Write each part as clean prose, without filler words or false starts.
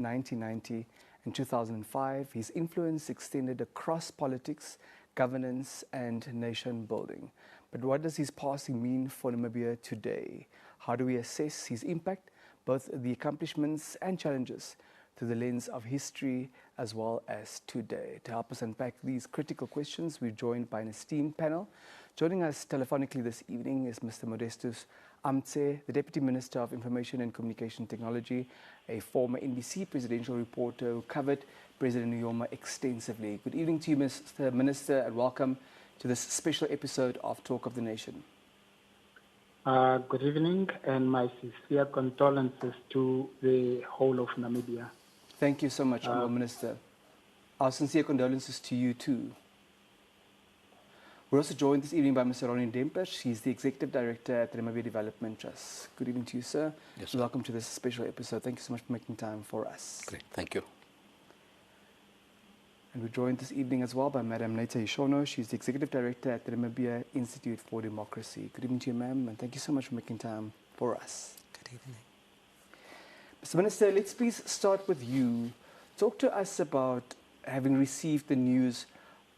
1990 and 2005. His influence extended across politics, governance, and nation building. But what does his passing mean for Namibia today? How do we assess his impact, both the accomplishments and challenges, through the lens of history as well as today? To help us unpack these critical questions, we're joined by an esteemed panel. Joining us telephonically this evening is Mr. Modestus Amtse, the Deputy Minister of Information and Communication Technology, a former NBC presidential reporter who covered President Nujoma extensively. Good evening to you, Mr. Minister, and welcome to this special episode of Talk of the Nation. Good evening, and my sincere condolences to the whole of Namibia. Thank you so much, Honourable Minister. Our sincere condolences to you too. We're also joined this evening by Mr. Ronnie Dempers. He's the Executive Director at the Namibia Development Trust. Good evening to you, sir. Yes, sir. Welcome to this special episode. Thank you so much for making time for us. Great, thank you. And we're joined this evening as well by Madam Neta Ishono. She's the Executive Director at the Namibia Institute for Democracy. Good evening to you, ma'am, and thank you so much for making time for us. Good evening. Mr. Minister, let's please start with you. Talk to us about having received the news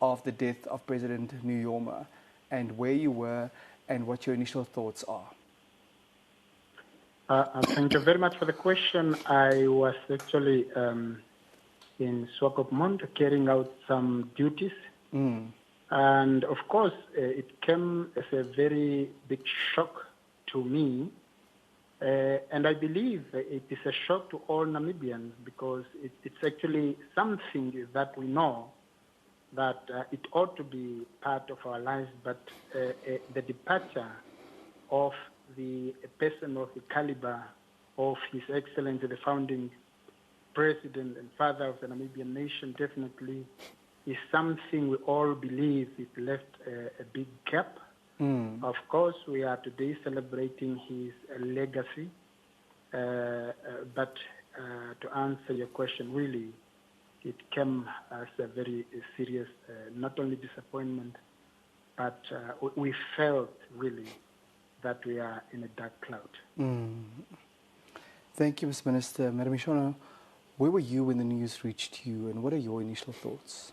of the death of President Nujoma and where you were and what your initial thoughts are. Thank you very much for the question. I was actually in SWAPO carrying out some duties. And of course, it came as a very big shock to me. And I believe it is a shock to all Namibians because it's actually something that we know that it ought to be part of our lives, but the departure of the person of the caliber of His Excellency, the founding president and father of the Namibian nation, definitely is something we all believe it left a big gap. Of course, we are today celebrating his legacy, but to answer your question, really, it came as a very serious, not only disappointment, but we felt really that we are in a dark cloud. Thank you, Mr. Minister. Madam Ishono, where were you when the news reached you, and what are your initial thoughts?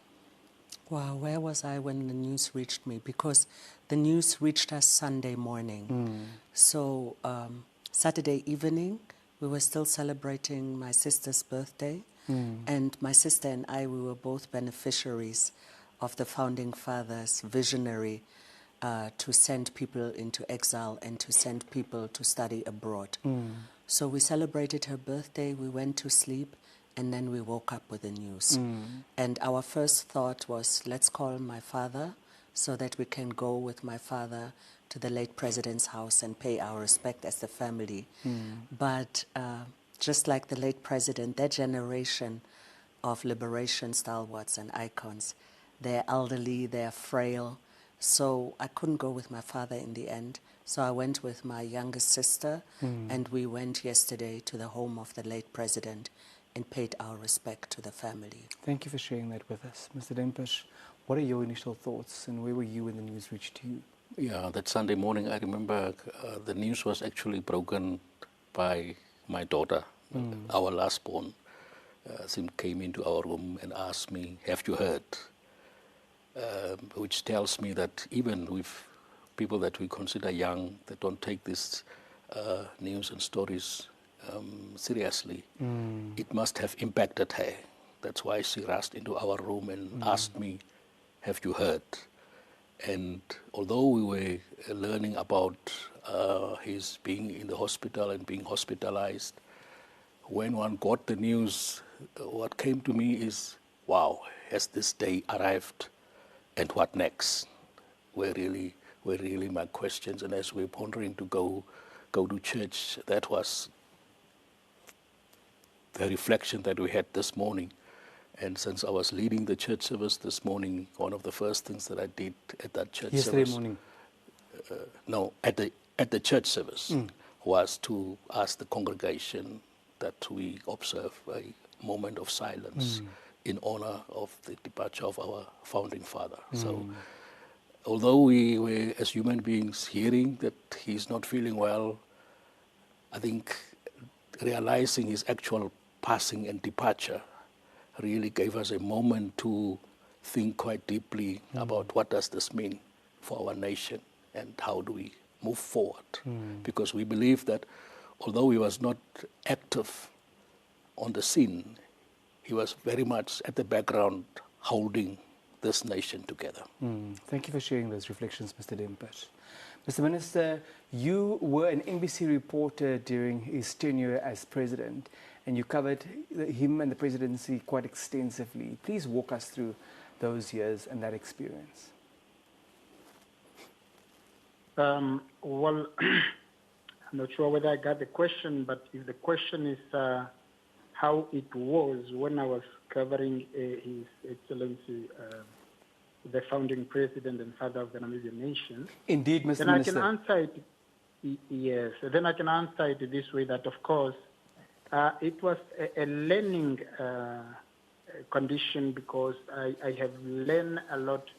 Wow, where was I when the news reached me? Because the news reached us Sunday morning. So Saturday evening, we were still celebrating my sister's birthday. And my sister and I, we were both beneficiaries of the founding fathers' visionary to send people into exile and to send people to study abroad. So we celebrated her birthday, we went to sleep, and then we woke up with the news. And our first thought was, let's call my father so that we can go with my father to the late president's house and pay our respect as the family. But just like the late president, that generation of liberation stalwarts and icons, they're elderly, they're frail. So I couldn't go with my father in the end. So I went with my youngest sister, and we went yesterday to the home of the late president and paid our respect to the family. Thank you for sharing that with us. Mr. Dempers, what are your initial thoughts, and where were you when the news reached you? Yeah, that Sunday morning, I remember the news was actually broken by my daughter, our last born. She came into our room and asked me, have you heard? Which tells me that even with people that we consider young, that don't take this news and stories seriously, it must have impacted her. That's why she rushed into our room and asked me, have you heard? And although we were learning about his being in the hospital and being hospitalized, when one got the news, what came to me is, wow, has this day arrived? And what next? Were really my questions. And as we're pondering to go to church, that was the reflection that we had this morning. And since I was leading the church service this morning, one of the first things that I did at that church service... Yesterday morning? No, at the church service was to ask the congregation that we observe a moment of silence in honor of the departure of our founding father. So although we were, as human beings, hearing that he's not feeling well, I think realizing his actual passing and departure really gave us a moment to think quite deeply about what does this mean for our nation and how do we move forward. Because we believe that although he was not active on the scene, he was very much at the background holding this nation together. Thank you for sharing those reflections, Mr. Dempert. Mr. Minister, you were an NBC reporter during his tenure as president, and you covered him and the presidency quite extensively. Please walk us through those years and that experience. Well, I'm not sure whether I got the question, but if the question is how it was when I was covering His Excellency, the founding president and father of the Namibian nation. Indeed, Mr. Then Minister. I can answer it, yes. Then I can answer it this way, that of course, it was a learning condition, because I have learned a lot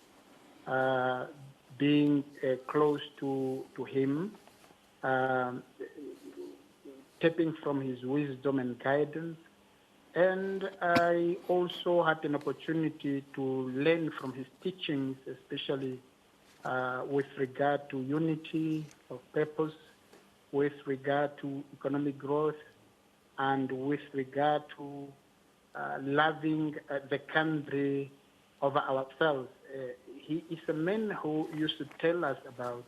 being close to him, tapping from his wisdom and guidance. And I also had an opportunity to learn from his teachings, especially with regard to unity of purpose, with regard to economic growth, and with regard to loving the country over ourselves. He is a man who used to tell us about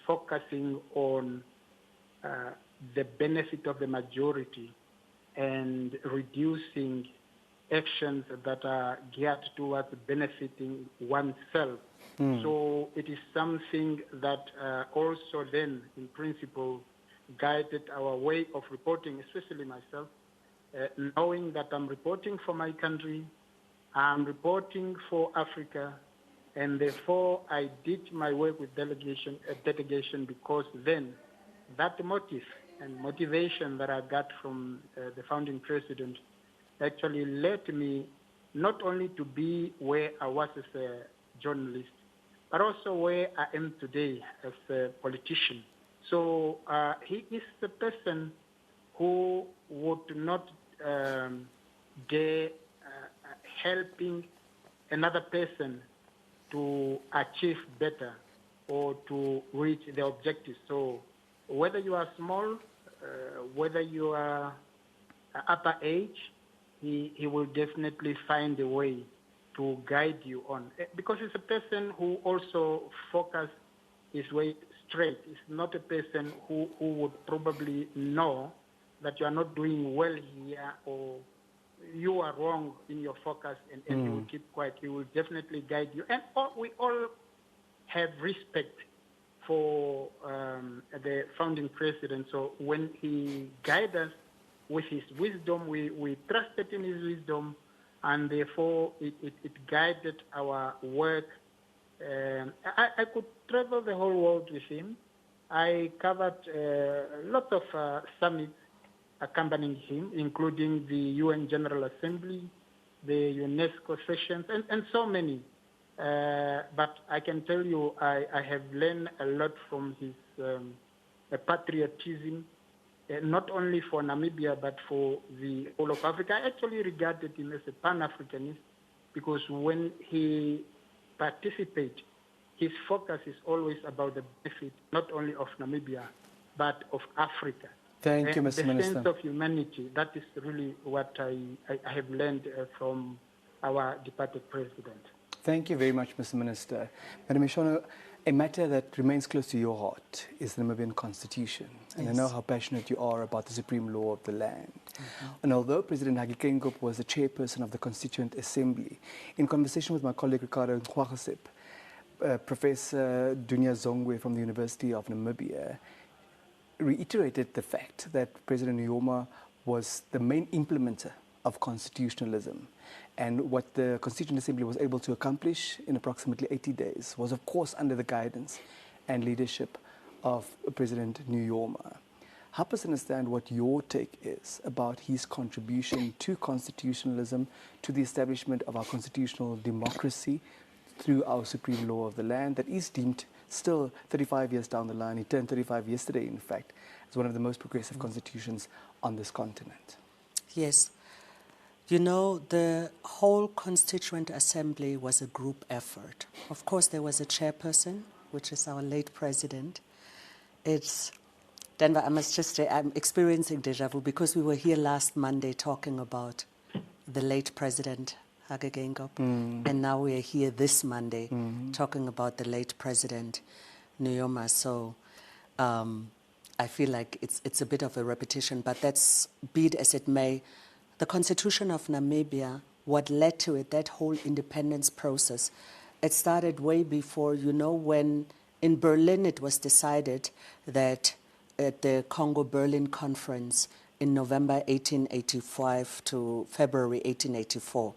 focusing on the benefit of the majority and reducing actions that are geared towards benefiting oneself. So it is something that also then, in principle, guided our way of reporting, especially myself, knowing that I'm reporting for my country, I'm reporting for Africa, and therefore I did my work with delegation because then that motive and motivation that I got from the founding president actually led me not only to be where I was as a journalist, but also where I am today as a politician. So he is the person who would not dare helping another person to achieve better or to reach their objectives. So whether you are small, whether you are upper age, he will definitely find a way to guide you on. Because he's a person who also focuses his way straight. He's not a person who would probably know that you are not doing well here or you are wrong in your focus and he will keep quiet. He will definitely guide you. And we all have respect for the founding president. So when he guided us with his wisdom, we trusted in his wisdom, and therefore it guided our work. I could travel the whole world with him. I covered lots of summits accompanying him, including the UN General Assembly, the UNESCO sessions, and so many. But I can tell you, I have learned a lot from his patriotism, not only for Namibia, but for the whole of Africa. I actually regarded him as a Pan-Africanist, because when he participates, his focus is always about the benefit, not only of Namibia, but of Africa. Thank you, Mr. Minister. The sense of humanity, that is really what I have learned from our departed president. Thank you very much, Mr. Minister. Madam Mishono, a matter that remains close to your heart is the Namibian Constitution. And yes. I know how passionate you are about the supreme law of the land. And although President Hage Geingob was the chairperson of the Constituent Assembly, in conversation with my colleague Ricardo Nkwagesip, Professor Dunya Zongwe from the University of Namibia reiterated the fact that President Nujoma was the main implementer of constitutionalism. And what the Constituent Assembly was able to accomplish in approximately 80 days was, of course, under the guidance and leadership of President Nujoma. Help us understand what your take is about his contribution to constitutionalism, to the establishment of our constitutional democracy through our supreme law of the land that is deemed still 35 years down the line. He turned 35 yesterday, in fact, as one of the most progressive constitutions on this continent? Yes. You know, the whole Constituent Assembly was a group effort. Of course, there was a chairperson, which is our late president. It's, Denver, I must just say, I'm experiencing deja vu because we were here last Monday talking about the late president, Hage Geingob, and now we are here this Monday talking about the late president, Nujoma. So I feel like it's a bit of a repetition, but that's, be it as it may, the Constitution of Namibia, what led to it, that whole independence process, it started way before, you know, when in Berlin it was decided that at the Congo-Berlin Conference in November 1885 to February 1884,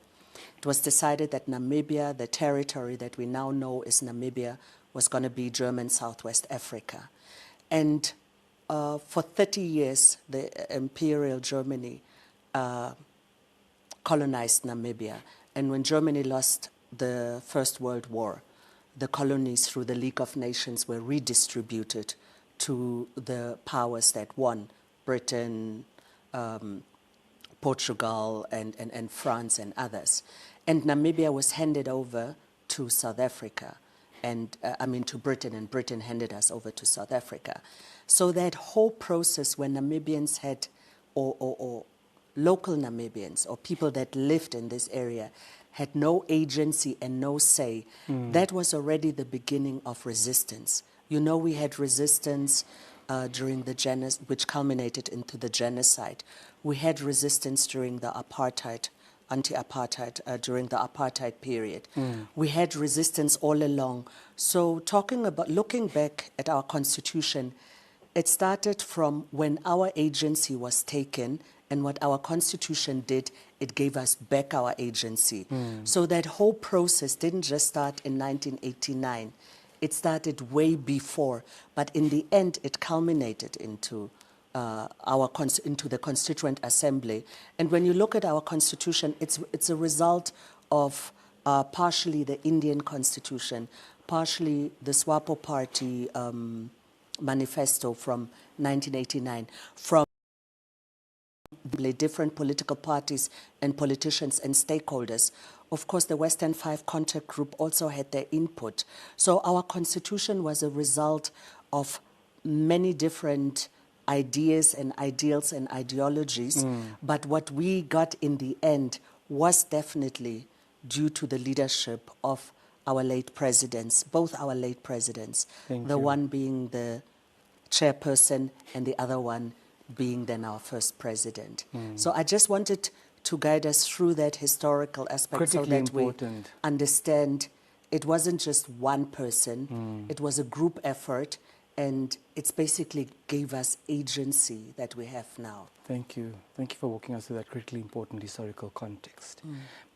it was decided that Namibia, the territory that we now know as Namibia, was going to be German Southwest Africa. And for 30 years, the Imperial Germany colonized Namibia. And when Germany lost the First World War, the colonies through the League of Nations were redistributed to the powers that won, Britain, Portugal, and France and others. And Namibia was handed over to South Africa, and to Britain, and Britain handed us over to South Africa. So that whole process when Namibians had, or local Namibians, or people that lived in this area, had no agency and no say, that was already the beginning of resistance. You know, we had resistance during the genocide, which culminated into the genocide. We had resistance during the apartheid, anti-apartheid, during the apartheid period. We had resistance all along. So talking about, looking back at our constitution, it started from when our agency was taken, and what our constitution did, it gave us back our agency. So that whole process didn't just start in 1989. It started way before, but in the end, it culminated into into the Constituent Assembly. And when you look at our constitution, it's a result of partially the Indian Constitution, partially the SWAPO Party manifesto from 1989, from different political parties and politicians and stakeholders. Of course, the Western Five Contact Group also had their input. So our constitution was a result of many different ideas and ideals and ideologies. But what we got in the end was definitely due to the leadership of our late presidents, both our late presidents, the one being the chairperson and the other one being then our first president. So I just wanted to guide us through that historical aspect so that we understand it wasn't just one person, it was a group effort, and it's basically gave us agency that we have now. Thank you. Thank you for walking us through that critically important historical context.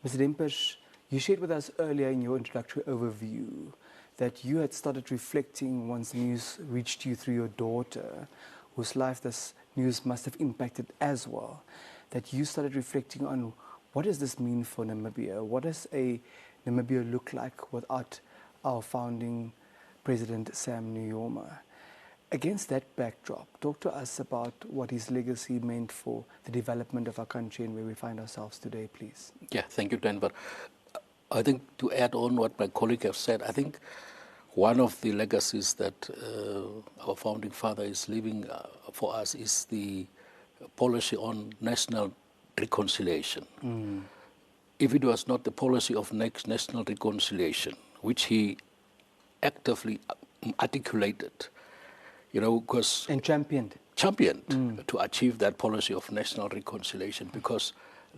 Mr. Dimpesh, you shared with us earlier in your introductory overview that you had started reflecting once the news reached you through your daughter, whose life this news must have impacted as well, that you started reflecting on what does this mean for Namibia? What does a Namibia look like without our founding President Sam Nujoma? Against that backdrop, talk to us about what his legacy meant for the development of our country and where we find ourselves today, please. Yeah, thank you, Denver. I think to add on what my colleague has said, I think one of the legacies that our founding father is leaving for us is the policy on national reconciliation. If it was not the policy of national reconciliation, which he actively articulated, you know, because... And championed. To achieve that policy of national reconciliation, because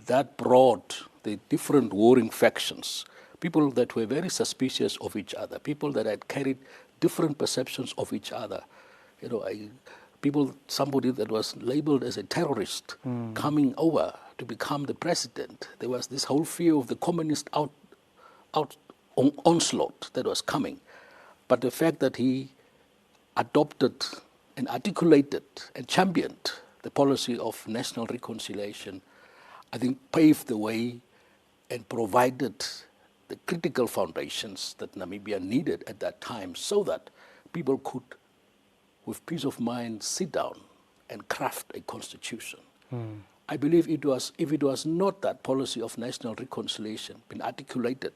that brought the different warring factions, people that were very suspicious of each other, people that had carried different perceptions of each other. You know, somebody that was labeled as a terrorist coming over to become the president. There was this whole fear of the communist onslaught that was coming. But the fact that he adopted and articulated and championed the policy of national reconciliation, I think paved the way and provided the critical foundations that Namibia needed at that time so that people could, with peace of mind, sit down and craft a constitution I believe if it was not that policy of national reconciliation been articulated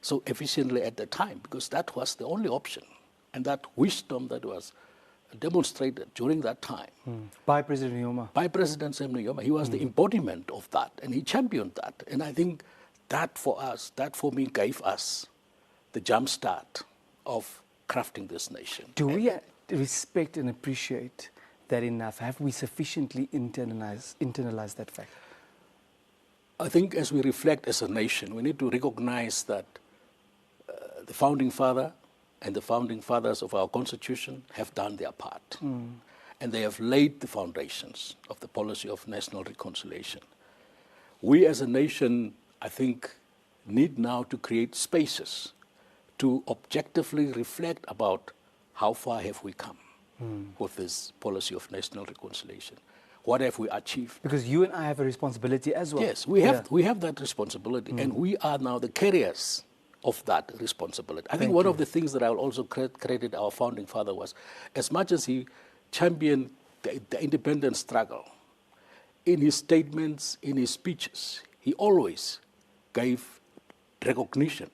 so efficiently at the time, because that was the only option, and that wisdom that was demonstrated during that time. By President Nujoma. By President Nujoma. He was the embodiment of that, and he championed that. And I think that for us, that for me gave us the jump start of crafting this nation. Do we respect and appreciate that enough? Have we sufficiently internalized that fact? I think as we reflect as a nation, we need to recognize that the founding father and the founding fathers of our constitution have done their part. And they have laid the foundations of the policy of national reconciliation. We as a nation, I think, need now to create spaces to objectively reflect about how far have we come with this policy of national reconciliation. What have we achieved? Because you and I have a responsibility as well. Yes, we have that responsibility, and we are now the carriers of that responsibility. I think one of the things that I will also credit our founding father was, as much as he championed the independence struggle, in his statements, in his speeches, he always gave recognition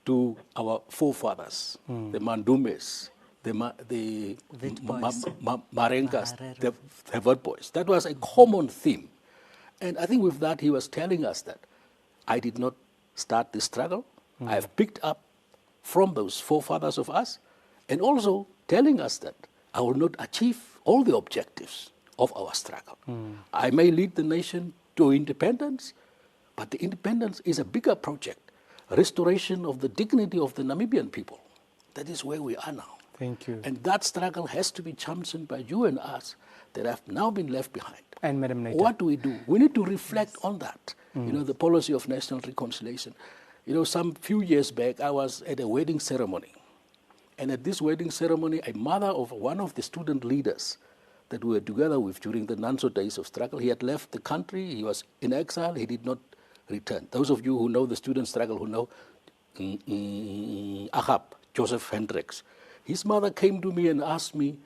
to our forefathers, the Mandumes, the Marengas, the Witbois. That was a common theme. And I think with that, he was telling us that I did not start this struggle. I have picked up from those forefathers of us, and also telling us that I will not achieve all the objectives of our struggle. I may lead the nation to independence, but the independence is a bigger project, restoration of the dignity of the Namibian people. That is where we are now. Thank you. And that struggle has to be championed by you and us that have now been left behind. And Madam Naita. What do? We need to reflect on that, the policy of national reconciliation. Some few years back, I was at a wedding ceremony. And at this wedding ceremony, a mother of one of the student leaders that we were together with during the Nanso days of struggle, he had left the country, he was in exile, he did not return. Those of you who know the student struggle, who know Ahab, Joseph Hendricks, his mother came to me and asked me,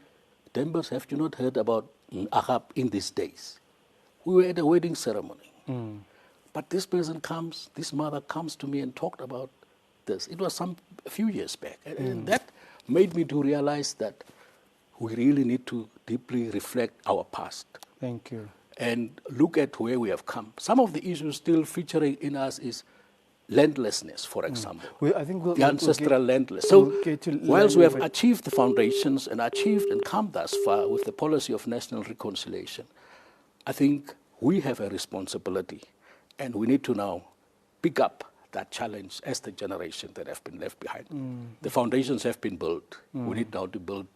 Dembers, have you not heard about Ahab in these days? We were at a wedding ceremony. But this mother comes to me and talked about this. It was a few years back. And that made me to realize that we really need to deeply reflect our past. Thank you. And look at where we have come. Some of the issues still featuring in us is landlessness, for example. I think the ancestral landless. So whilst we have achieved the foundations and come thus far with the policy of national reconciliation, I think we have a responsibility, and we need to now pick up that challenge as the generation that have been left behind. The foundations have been built. We need now to build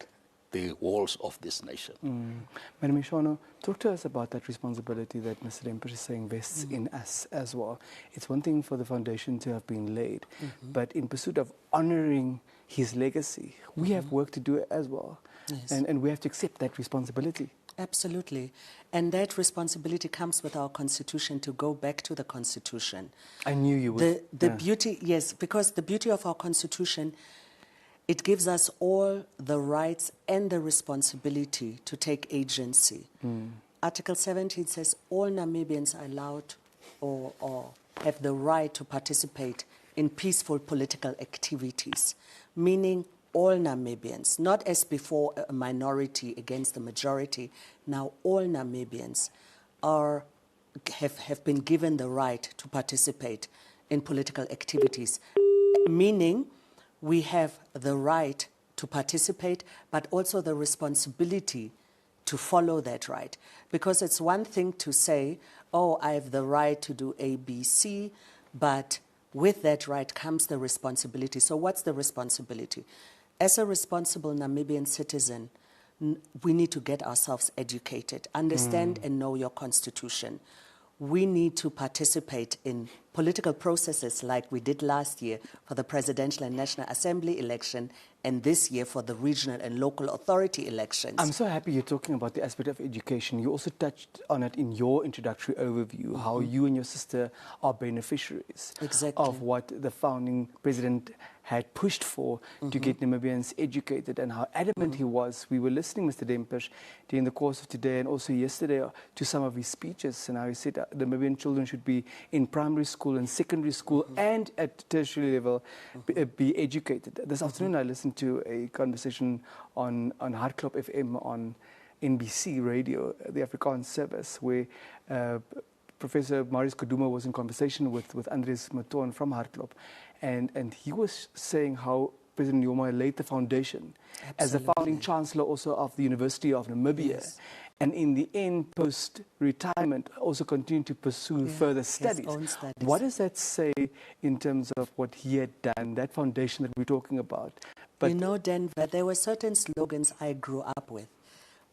the walls of this nation. Madam Ishono, talk to us about that responsibility that Mr. Demper is saying vests in us as well. It's one thing for the foundation to have been laid, but in pursuit of honoring his legacy, we have work to do as well. Yes. And we have to accept that responsibility. Absolutely. And that responsibility comes with our Constitution, to go back to the Constitution. I knew you would. The beauty, yes, because the beauty of our Constitution, it gives us all the rights and the responsibility to take agency. Article 17 says all Namibians are allowed or have the right to participate in peaceful political activities, meaning all Namibians, not as before a minority against the majority. Now all Namibians have been given the right to participate in political activities, meaning we have the right to participate, but also the responsibility to follow that right. Because it's one thing to say, oh, I have the right to do A, B, C, but with that right comes the responsibility. So what's the responsibility? As a responsible Namibian citizen, we need to get ourselves educated, understand and know your constitution. We need to participate in political processes like we did last year for the Presidential and National Assembly election, and this year for the regional and local authority elections. I'm so happy you're talking about the aspect of education. You also touched on it in your introductory overview, how you and your sister are beneficiaries of what the founding president had pushed for to get Namibians educated, and how adamant he was. We were listening, Mr. Dempish, during the course of today and also yesterday to some of his speeches, and how he said that Namibian children should be in primary school and secondary school and at tertiary level be educated. This afternoon I listened to a conversation on Hartklop FM on NBC Radio, the Afrikaans service, where Professor Marius Kaduma was in conversation with Andres Maton from Hartklop, and he was saying how President Nujoma laid the foundation as the founding chancellor also of the University of Namibia, and in the end, post-retirement, also continued to pursue further studies. What does that say in terms of what he had done, that foundation that we're talking about? But you know, Denver, there were certain slogans I grew up with.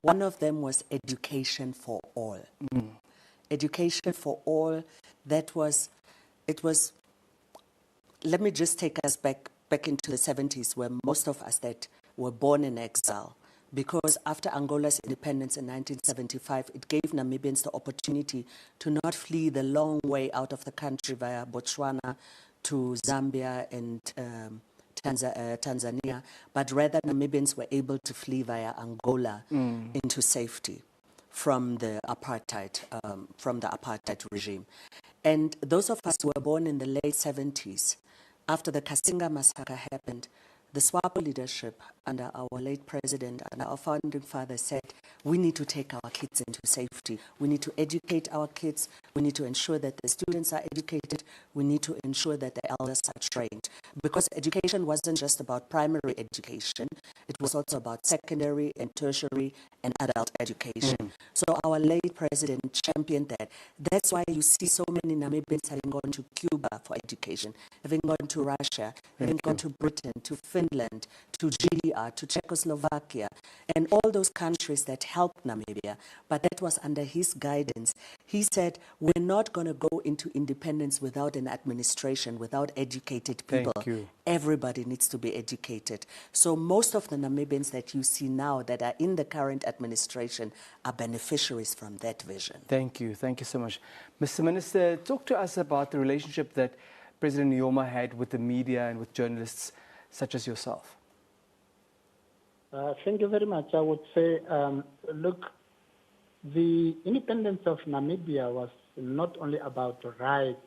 One of them was education for all. Education for all, that was, it was, let me just take us back into the 70s, where most of us that were born in exile, because after Angola's independence in 1975, it gave Namibians the opportunity to not flee the long way out of the country via Botswana to Zambia and Tanzania, but rather Namibians were able to flee via Angola into safety from the apartheid regime. And those of us who were born in the late 70s, after the Kasinga massacre happened, the SWAPO leadership under our late president and our founding father said, we need to take our kids into safety. We need to educate our kids. We need to ensure that the students are educated. We need to ensure that the elders are trained. Because education wasn't just about primary education. It was also about secondary and tertiary and adult education. So our late president championed that. That's why you see so many Namibians having gone to Cuba for education, having gone to Russia, having gone to Britain, to Finland, to GDR, to Czechoslovakia, and all those countries that helped Namibia. But that was under his guidance. He said, we're not going to go into independence without an administration, without educated people. Thank you. Everybody needs to be educated. So most of the Namibians that you see now that are in the current administration are beneficiaries from that vision. Thank you. Thank you so much. Mr. Minister, talk to us about the relationship that President Nujoma had with the media and with journalists such as yourself. Thank you very much. I would say, look, the independence of Namibia was not only about rights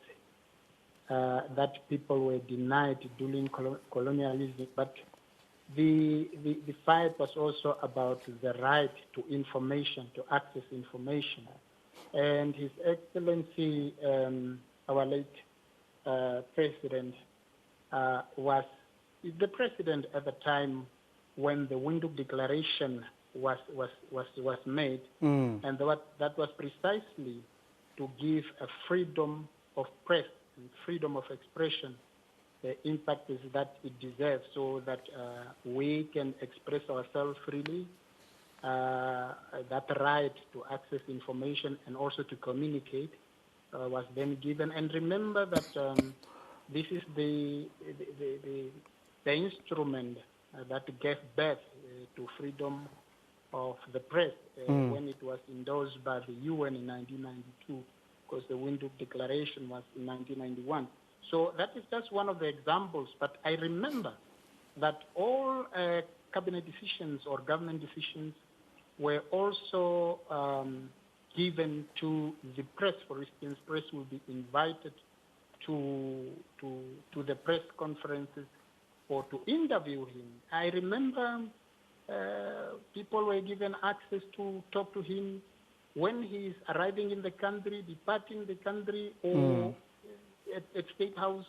that people were denied during colonialism, but the fight was also about the right to information, to access information. And His Excellency, our late president, was the president at the time when the Windhoek Declaration was made, and that was precisely to give a freedom of press and freedom of expression the impact is that it deserves, so that we can express ourselves freely, that right to access information and also to communicate was then given. And remember that this is the instrument that gave birth to freedom of the press when it was endorsed by the UN in 1992, because the Windhoek Declaration was in 1991. So that is just one of the examples. But I remember that all cabinet decisions or government decisions were also given to the press. For instance, press will be invited to the press conferences or to interview him. I remember people were given access to talk to him when he is arriving in the country, departing the country, or at State House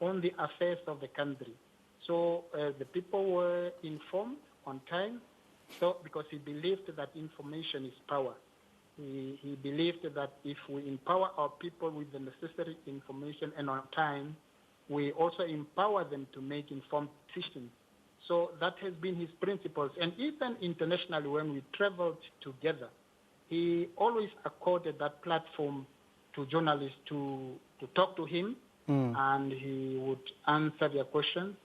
on the affairs of the country. So the people were informed on time, so because he believed that information is power. He believed that if we empower our people with the necessary information and on time, we also empower them to make informed decisions. So that has been his principles. And even internationally, when we traveled together, he always accorded that platform to journalists to talk to him, and he would answer their questions.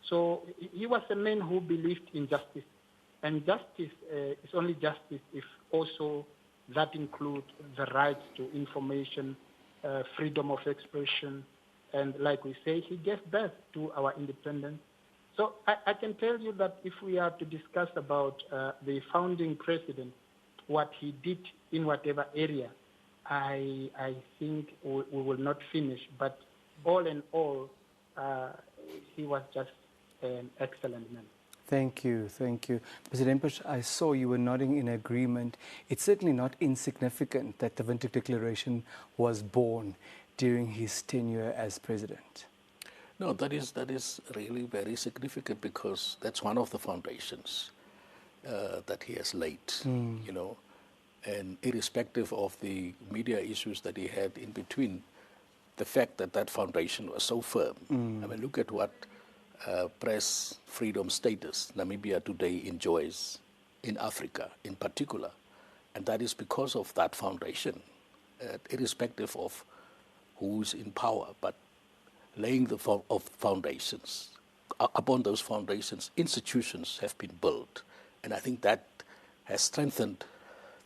So he was a man who believed in justice. And justice is only justice if also that includes the rights to information, freedom of expression, and like we say, he gave birth to our independence. So I can tell you that if we are to discuss about the founding president, what he did in whatever area, I think we will not finish. But all in all, he was just an excellent man. Thank you, thank you. President Bush, I saw you were nodding in agreement. It's certainly not insignificant that the Windhoek Declaration was born during his tenure as president. No, that is really very significant, because that's one of the foundations that he has laid, you know, and irrespective of the media issues that he had in between, the fact that that foundation was so firm. I mean, look at what press freedom status Namibia today enjoys in Africa in particular, and that is because of that foundation, irrespective of who's in power, but laying the foundations. Upon those foundations, institutions have been built, and I think that has strengthened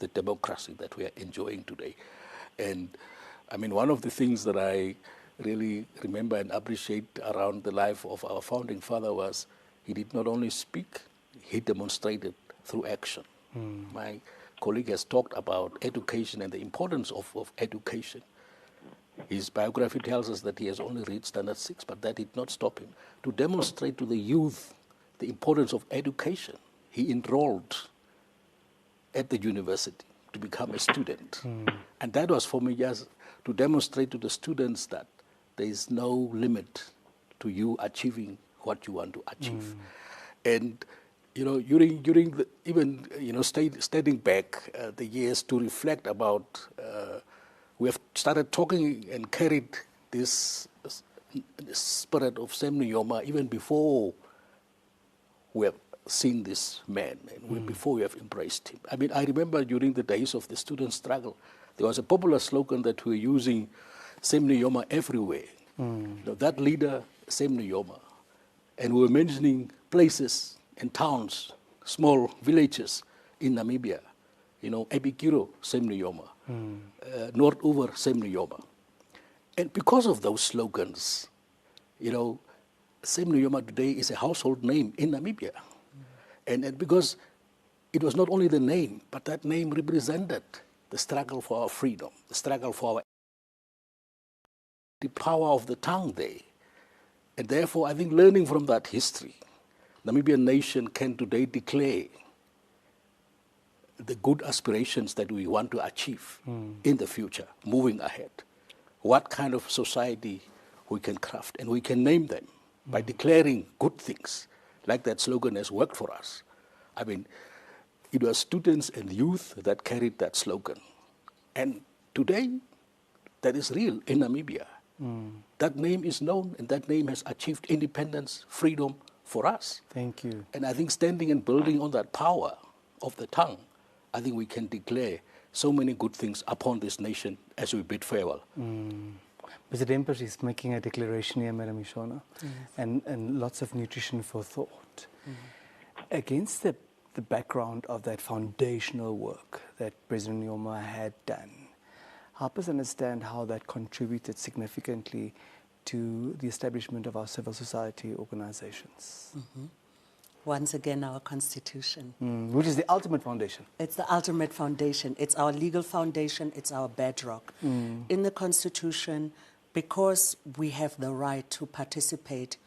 the democracy that we are enjoying today. And I mean, one of the things that I really remember and appreciate around the life of our founding father was he did not only speak, he demonstrated through action. My colleague has talked about education and the importance of education. His biography tells us that he has only reached standard 6, but that did not stop him. To demonstrate to the youth the importance of education, he enrolled at the university to become a student. And that was for me just to demonstrate to the students that there is no limit to you achieving what you want to achieve. And you know, during the, even you know, studying back the years to reflect about, we have started talking and carried this spirit of Sam Nujoma even before we have seen this man, and before we have embraced him. I mean, I remember during the days of the student struggle, there was a popular slogan that we were using, Sam Nujoma everywhere. You know, that leader, Sam Nujoma. And we were mentioning places and towns, small villages in Namibia. You know, Ebikiro, Sam Nujoma. North Over, Sam Nujoma. And because of those slogans, you know, Sam Nujoma today is a household name in Namibia. And because it was not only the name, but that name represented the struggle for our freedom, the struggle for the power of the tongue there. And therefore, I think learning from that history, Namibian nation can today declare the good aspirations that we want to achieve in the future, moving ahead. What kind of society we can craft, and we can name them by declaring good things, like that slogan has worked for us. I mean, it was students and youth that carried that slogan. And today, that is real in Namibia. That name is known, and that name has achieved independence, freedom for us. Thank you. And I think standing and building on that power of the tongue, I think we can declare so many good things upon this nation as we bid farewell. President Bush is making a declaration here, Madam Ishona, and lots of nutrition for thought. Against the background of that foundational work that President Nujoma had done, help us understand how that contributed significantly to the establishment of our civil society organizations. Once again, our Constitution. Which is the ultimate foundation. It's the ultimate foundation. It's our legal foundation. It's our bedrock. In the Constitution, because we have the right to participate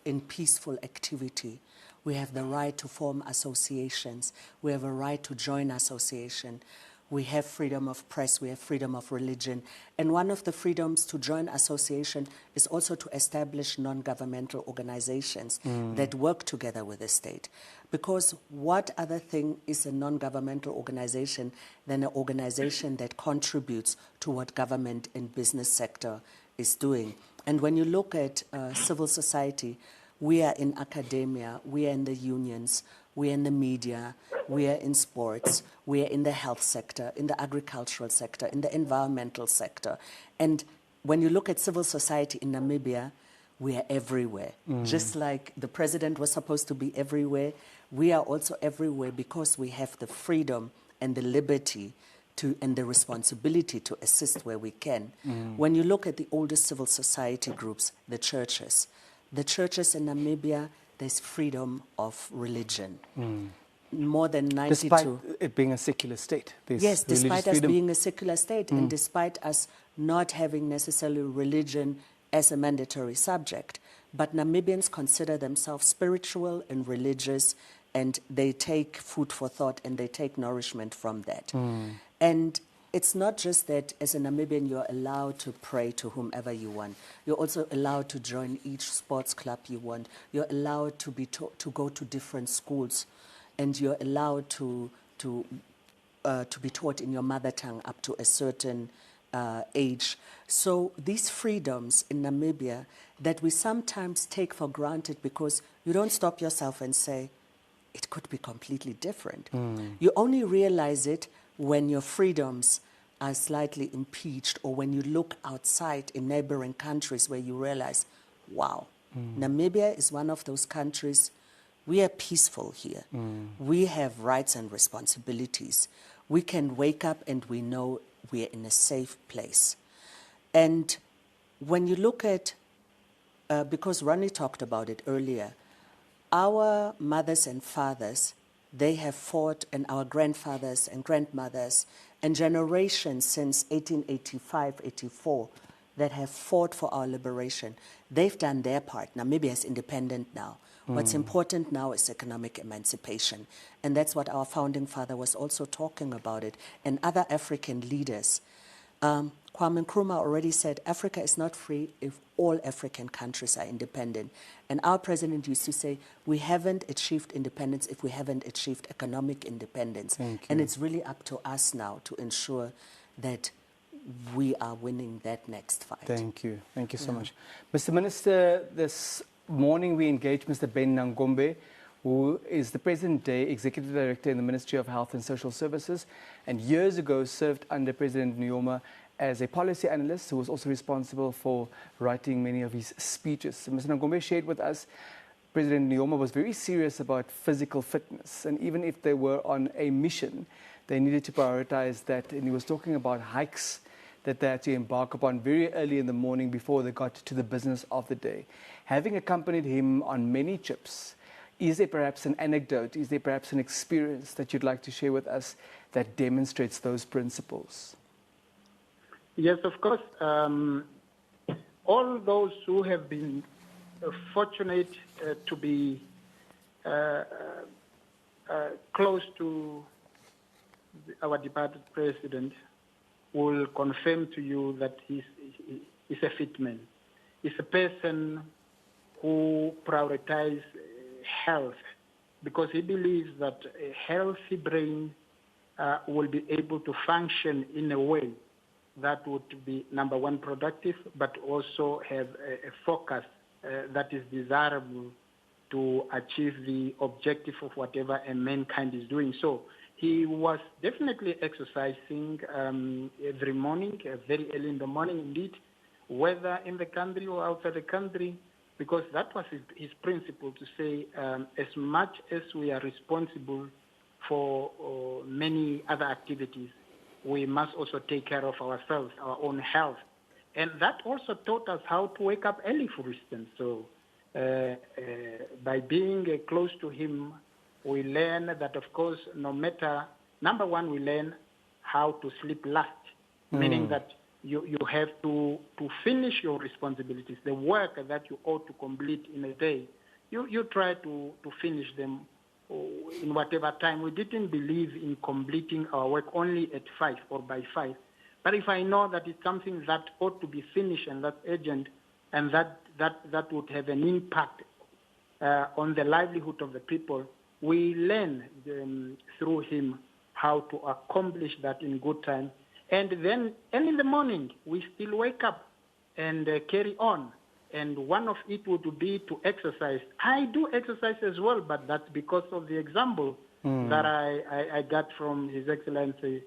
in peaceful activity, we have the right to form associations, we have a right to join association, we have freedom of press, we have freedom of religion. And one of the freedoms to join association is also to establish non-governmental organizations that work together with the state. Because what other thing is a non-governmental organization than an organization that contributes to what government and business sector is doing? And when you look at civil society, we are in academia, we are in the unions, we are in the media, we are in sports, we are in the health sector, in the agricultural sector, in the environmental sector. And when you look at civil society in Namibia, we are everywhere. Just like the president was supposed to be everywhere, we are also everywhere because we have the freedom and the liberty and the responsibility to assist where we can. When you look at the oldest civil society groups, the churches in Namibia, there's freedom of religion. More than 92. Despite it being a secular state. Yes, despite us freedom. being a secular state and despite us not having necessarily religion as a mandatory subject. But Namibians consider themselves spiritual and religious, and they take food for thought and they take nourishment from that. And it's not just that as a Namibian you're allowed to pray to whomever you want. You're also allowed to join each sports club you want. You're allowed to go to different schools, and you're allowed to be taught in your mother tongue up to a certain age. So these freedoms in Namibia that we sometimes take for granted because you don't stop yourself and say, it could be completely different. You only realize it when your freedoms are slightly impeached, or when you look outside in neighboring countries where you realize, wow, Namibia is one of those countries. We are peaceful here. We have rights and responsibilities. We can wake up and we know we are in a safe place. And when you look at, because Ronnie talked about it earlier, our mothers and fathers, they have fought, and our grandfathers and grandmothers, and generations since 1885, 84, that have fought for our liberation. They've done their part. Namibia is independent now. What's important now is economic emancipation. And that's what our founding father was also talking about it, and other African leaders. Kwame Nkrumah already said Africa is not free if all African countries are independent. And our president used to say, we haven't achieved independence if we haven't achieved economic independence. And it's really up to us now to ensure that we are winning that next fight. Thank you. Thank you so much. Mr. Minister, this morning we engaged Mr. Ben Nangombe, who is the present-day Executive Director in the Ministry of Health and Social Services, and years ago served under President Nujoma as a policy analyst who was also responsible for writing many of his speeches. So Mr. Nangombe shared with us President Nujoma was very serious about physical fitness, and even if they were on a mission, they needed to prioritize that. And he was talking about hikes that they had to embark upon very early in the morning before they got to the business of the day. Having accompanied him on many trips, is there perhaps an anecdote, is there perhaps an experience that you'd like to share with us that demonstrates those principles? Yes, of course. All those who have been fortunate to be close to our departed president will confirm to you that he's a fit man. He's a person who prioritizes health because he believes that a healthy brain will be able to function in a way that would be, number one, productive, but also have a focus that is desirable to achieve the objective of whatever a mankind is doing. So he was definitely exercising every morning, very early in the morning indeed, whether in the country or outside the country, because that was his principle to say, as much as we are responsible for many other activities, we must also take care of ourselves, our own health. And that also taught us how to wake up early, for instance. So by being close to him, we learn that, of course, no matter, number one, we learn how to sleep last, meaning that you have to finish your responsibilities, the work that you ought to complete in a day. You try to finish them in whatever time. We didn't believe in completing our work only at 5 or by 5. But if I know that it's something that ought to be finished and that's urgent, and that would have an impact on the livelihood of the people, we learn through him how to accomplish that in good time. And then, and in the morning, we still wake up and carry on. and one of it would be to exercise. I do exercise as well, but that's because of the example that I got from His Excellency,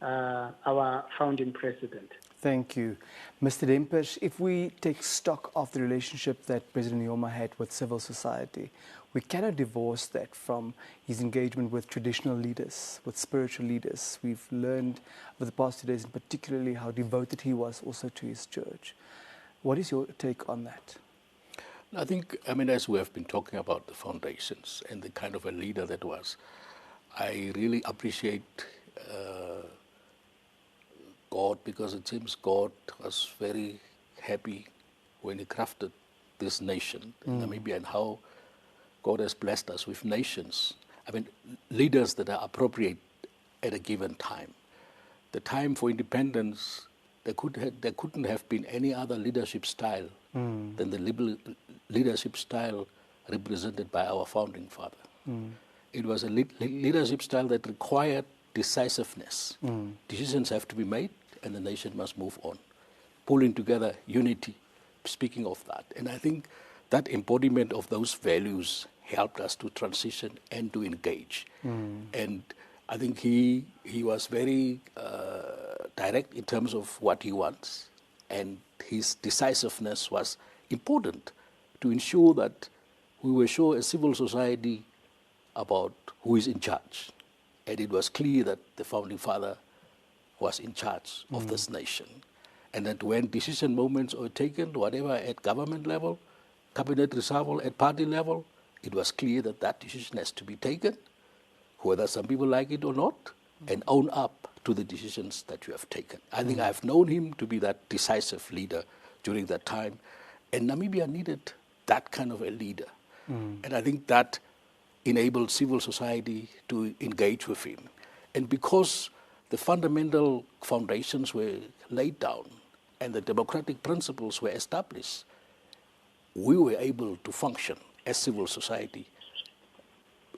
our founding president. Thank you. Mr. Dempers, if we take stock of the relationship that President Nujoma had with civil society, we cannot divorce that from his engagement with traditional leaders, with spiritual leaders. We've learned over the past 2 days, particularly how devoted he was also to his church. What is your take on that? I think, as we have been talking about the foundations and the kind of a leader that was, I really appreciate God, because it seems God was very happy when He crafted this nation in Namibia, and how God has blessed us with nations. Leaders that are appropriate at a given time. The time for independence, there couldn't have been any other leadership style than the leadership style represented by our founding father. It was a leadership style that required decisiveness. Decisions have to be made, and the nation must move on. Pulling together, unity, speaking of that. And I think that embodiment of those values helped us to transition and to engage. And I think he was very direct in terms of what he wants, and his decisiveness was important to ensure that we were sure as civil society about who is in charge. And it was clear that the founding father was in charge of this nation. And that when decision moments were taken, whatever at government level, cabinet reshuffle at party level, it was clear that that decision has to be taken, whether some people like it or not, and own up to the decisions that you have taken. I think I've known him to be that decisive leader during that time, and Namibia needed that kind of a leader. And I think that enabled civil society to engage with him. And because the fundamental foundations were laid down and the democratic principles were established, we were able to function as civil society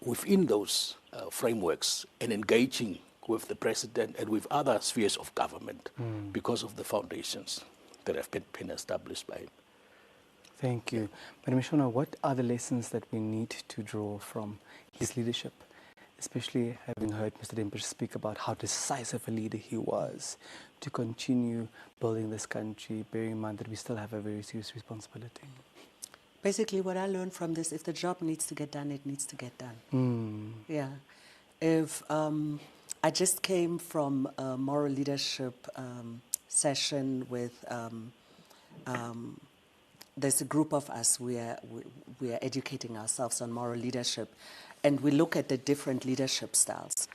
within those frameworks and engaging with the president and with other spheres of government because of the foundations that have been established by him. Thank you. Madam Shona, what are the lessons that we need to draw from his leadership, especially having heard Mr. Dempers speak about how decisive a leader he was, to continue building this country, bearing in mind that we still have a very serious responsibility? Basically, what I learned from this, if the job needs to get done, it needs to get done. Yeah. If I just came from a moral leadership session with, there's a group of us, we are educating ourselves on moral leadership, and we look at the different leadership styles.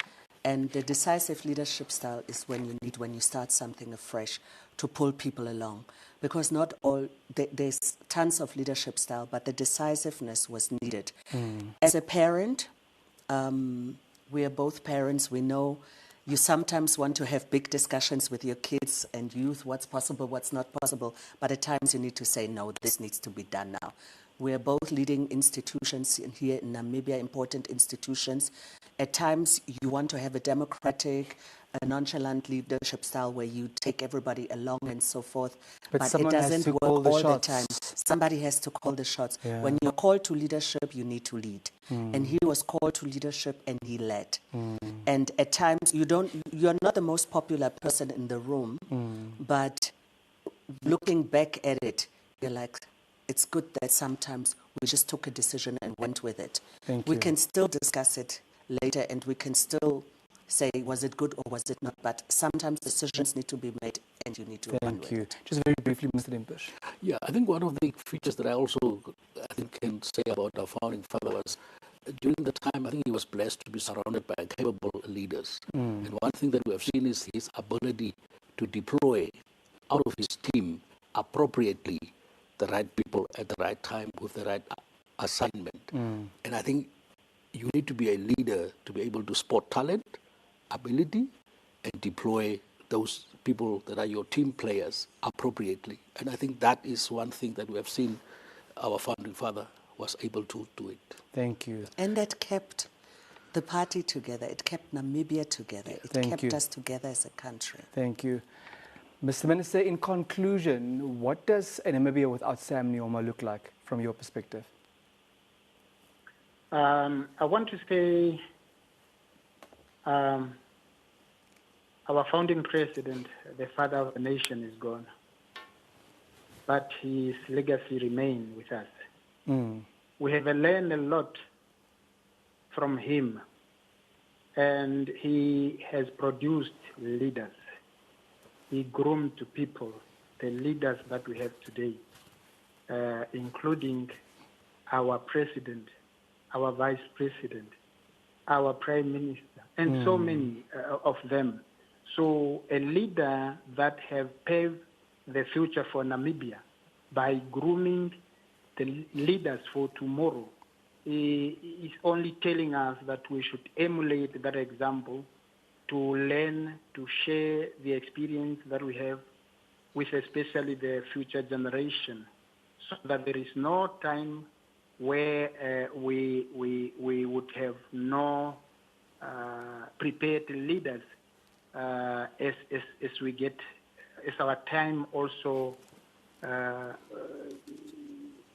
And the decisive leadership style is when you start something afresh, to pull people along. Because not all, there's tons of leadership style, but the decisiveness was needed. As a parent, we are both parents, we know you sometimes want to have big discussions with your kids and youth, what's possible, what's not possible, but at times you need to say, no, this needs to be done now. We are both leading institutions here in Namibia, important institutions. At times you want to have a democratic, a nonchalant leadership style where you take everybody along and so forth, but it doesn't work all the time. Somebody has to call the shots. Yeah. When you're called to leadership, you need to lead. And he was called to leadership and he led. And at times you're not the most popular person in the room, but looking back at it, you're like, it's good that sometimes we just took a decision and went with it. We can still discuss it later and we can still say, was it good or was it not? But sometimes decisions need to be made and you need to run with it. Just very briefly, Mr. Dempers. Yeah, I think one of the features that I think can say about our founding father was, during the time, I think he was blessed to be surrounded by capable leaders. And one thing that we have seen is his ability to deploy out of his team appropriately the right people at the right time with the right assignment. And I think you need to be a leader to be able to spot talent, ability, and deploy those people that are your team players appropriately. And I think that is one thing that we have seen our founding father was able to do it. Thank you. And that kept the party together. It kept Namibia together. It kept us together as a country. Thank you. Mr. Minister, in conclusion, what does a Namibia without Sam Nujoma look like from your perspective? I want to say our founding president, the father of the nation, is gone, but his legacy remains with us. We have learned a lot from him, and he has produced leaders. He groomed people, the leaders that we have today, including our president, our vice president, our prime minister, and so many of them. So a leader that have paved the future for Namibia by grooming the leaders for tomorrow is only telling us that we should emulate that example, to learn, to share the experience that we have with especially the future generation, so that there is no time where we would have no prepared leaders as we get, as our time also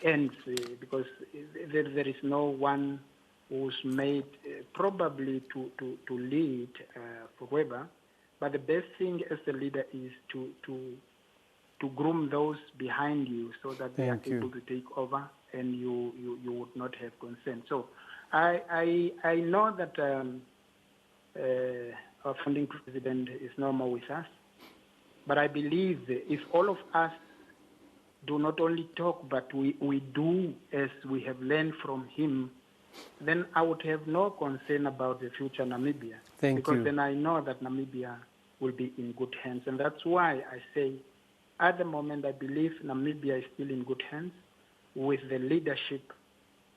ends, because there is no one who's made probably to lead forever. But the best thing as a leader is to groom those behind you, so that they are able to take over, and you would not have concern. So I know that our founding president is no more with us, but I believe if all of us do not only talk, but we do as we have learned from him, then I would have no concern about the future Namibia. Because then I know that Namibia will be in good hands. And that's why I say, at the moment, I believe Namibia is still in good hands, with the leadership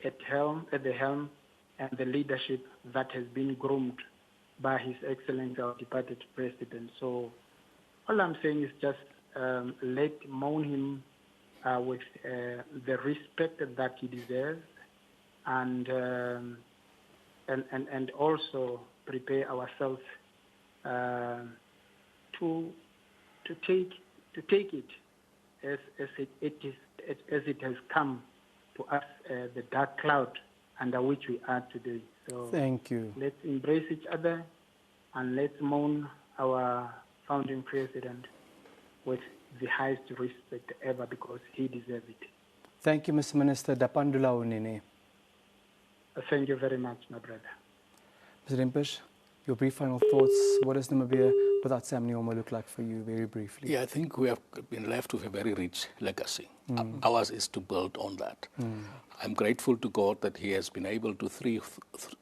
at the helm, and the leadership that has been groomed by His Excellency, our departed president. So all I'm saying is just let mourn him with the respect that he deserves, and also prepare ourselves to take it as it has come to us, the dark cloud under which we are today. So thank you. Let's embrace each other, and let's mourn our founding president with the highest respect ever, because he deserves it. Thank you, Mr. Minister. Dapandula Unene. Thank you very much, my brother. Mr. Rimpish, your brief final thoughts. What does Namibia without Sam Nujoma look like for you, very briefly? Yeah, I think we have been left with a very rich legacy. Ours is to build on that. I'm grateful to God that He has been able to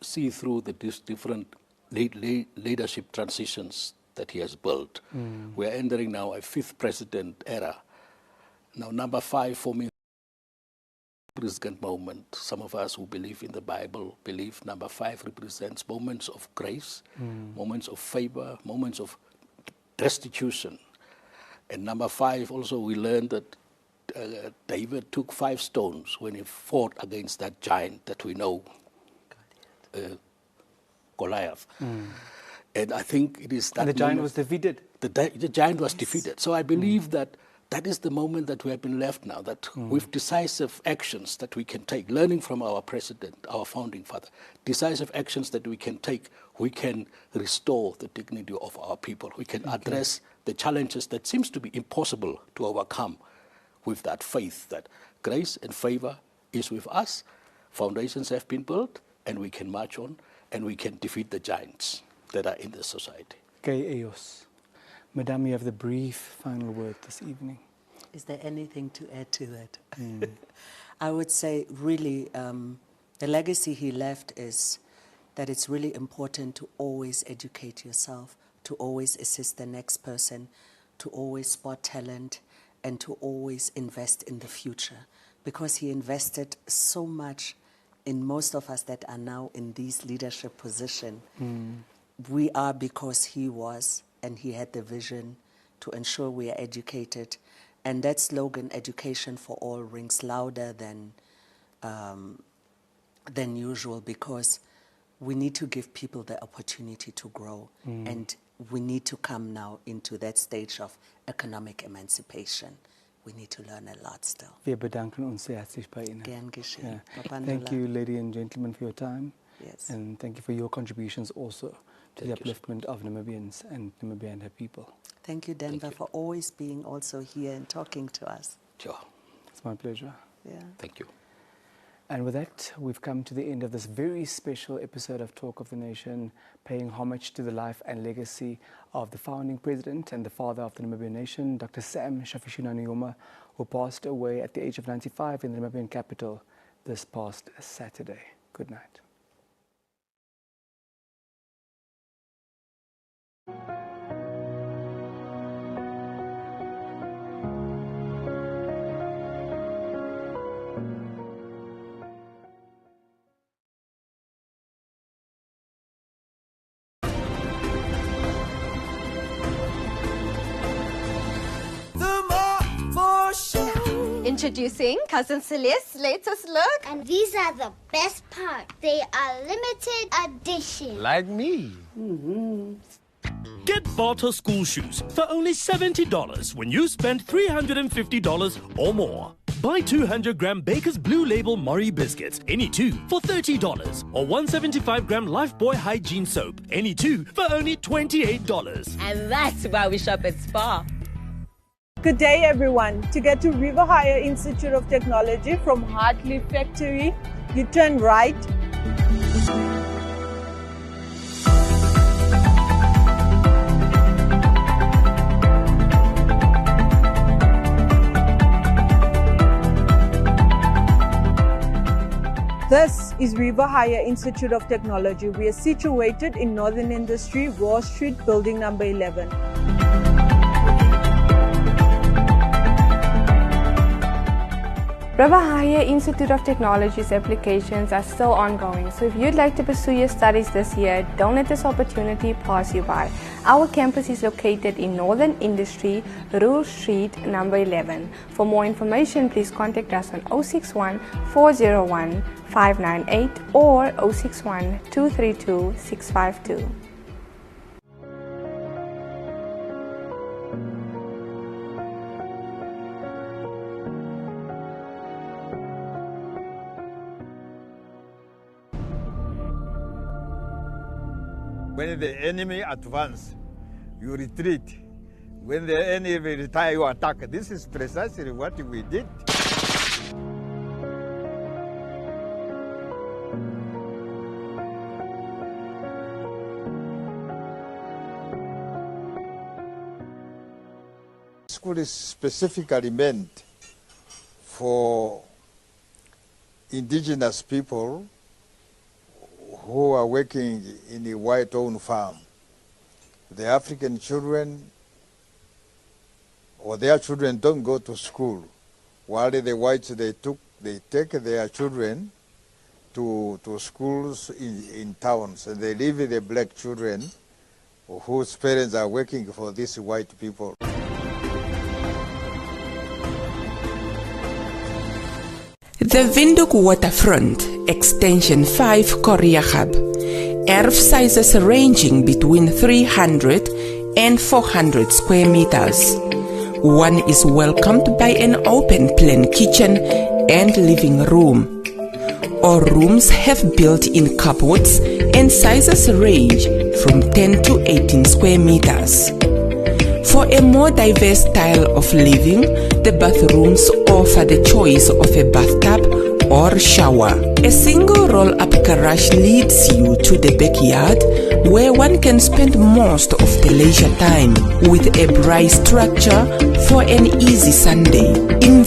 see through the different leadership transitions that He has built. We are entering now a fifth president era. Now, number 5 for me, significant moment. Some of us who believe in the Bible believe number 5 represents moments of grace, moments of favor, moments of restitution. And number 5 also, we learned that David took 5 stones when he fought against that giant that we know, Goliath. And I think it is that and the giant was defeated. The giant was defeated. So I believe that is the moment that we have been left now, that with decisive actions that we can take, learning from our president, our founding father, decisive actions that we can take, we can restore the dignity of our people. We can address the challenges that seems to be impossible to overcome, with that faith that grace and favor is with us. Foundations have been built, and we can march on, and we can defeat the giants that are in the society. Okay, Eos. Madam, you have the brief final word this evening. Is there anything to add to that? I would say really the legacy he left is that it's really important to always educate yourself, to always assist the next person, to always spot talent, and to always invest in the future. Because he invested so much in most of us that are now in these leadership positions. We are because he was, and he had the vision to ensure we are educated. And that slogan, education for all, rings louder than usual, because we need to give people the opportunity to grow. And we need to come now into that stage of economic emancipation. We need to learn a lot still. Wir bedanken uns sehr herzlich bei Ihnen. Gern geschehen. Thank you, ladies and gentlemen, for your time. Yes. And thank you for your contributions also to the upliftment of Namibians and Namibia and her people. Thank you, Denver, for always being also here and talking to us. Sure. It's my pleasure. Yeah. Thank you. And with that, we've come to the end of this very special episode of Talk of the Nation, paying homage to the life and legacy of the founding president and the father of the Namibian nation, Dr. Sam Shafishuna Nujoma, who passed away at the age of 95 in the Namibian capital this past Saturday. Good night. Introducing Cousin Celeste's latest look. And these are the best part. They are limited edition. Like me. Get Barter school shoes for only $70 when you spend $350 or more. Buy 200-gram Baker's Blue Label Murray biscuits, any two, for $30. Or 175-gram Lifebuoy Hygiene soap, any two, for only $28. And that's why we shop at Spa. Good day, everyone. To get to River Higher Institute of Technology from Hartley Factory, you turn right. This is River Higher Institute of Technology. We are situated in Northern Industry, Wall Street, building number 11. River Higher Institute of Technology's applications are still ongoing, so if you'd like to pursue your studies this year, don't let this opportunity pass you by. Our campus is located in Northern Industry, Rule Street, number 11. For more information, please contact us on 061 401 598 or 061 232 652. When the enemy advance, you retreat. When the enemy retire, you attack. This is precisely what we did. School is specifically meant for indigenous people who are working in a white-owned farm. The African children or their children don't go to school, while the whites, they take their children to schools in towns, and they leave the black children whose parents are working for these white people. The Windhoek Waterfront, Extension 5 Korea Hub, erf sizes ranging between 300 and 400 square meters. One is welcomed by an open-plan kitchen and living room. All rooms have built-in cupboards and sizes range from 10 to 18 square meters. For a more diverse style of living, the bathrooms offer the choice of a bathtub or shower. A single roll-up garage leads you to the backyard, where one can spend most of the leisure time, with a bright structure for an easy Sunday.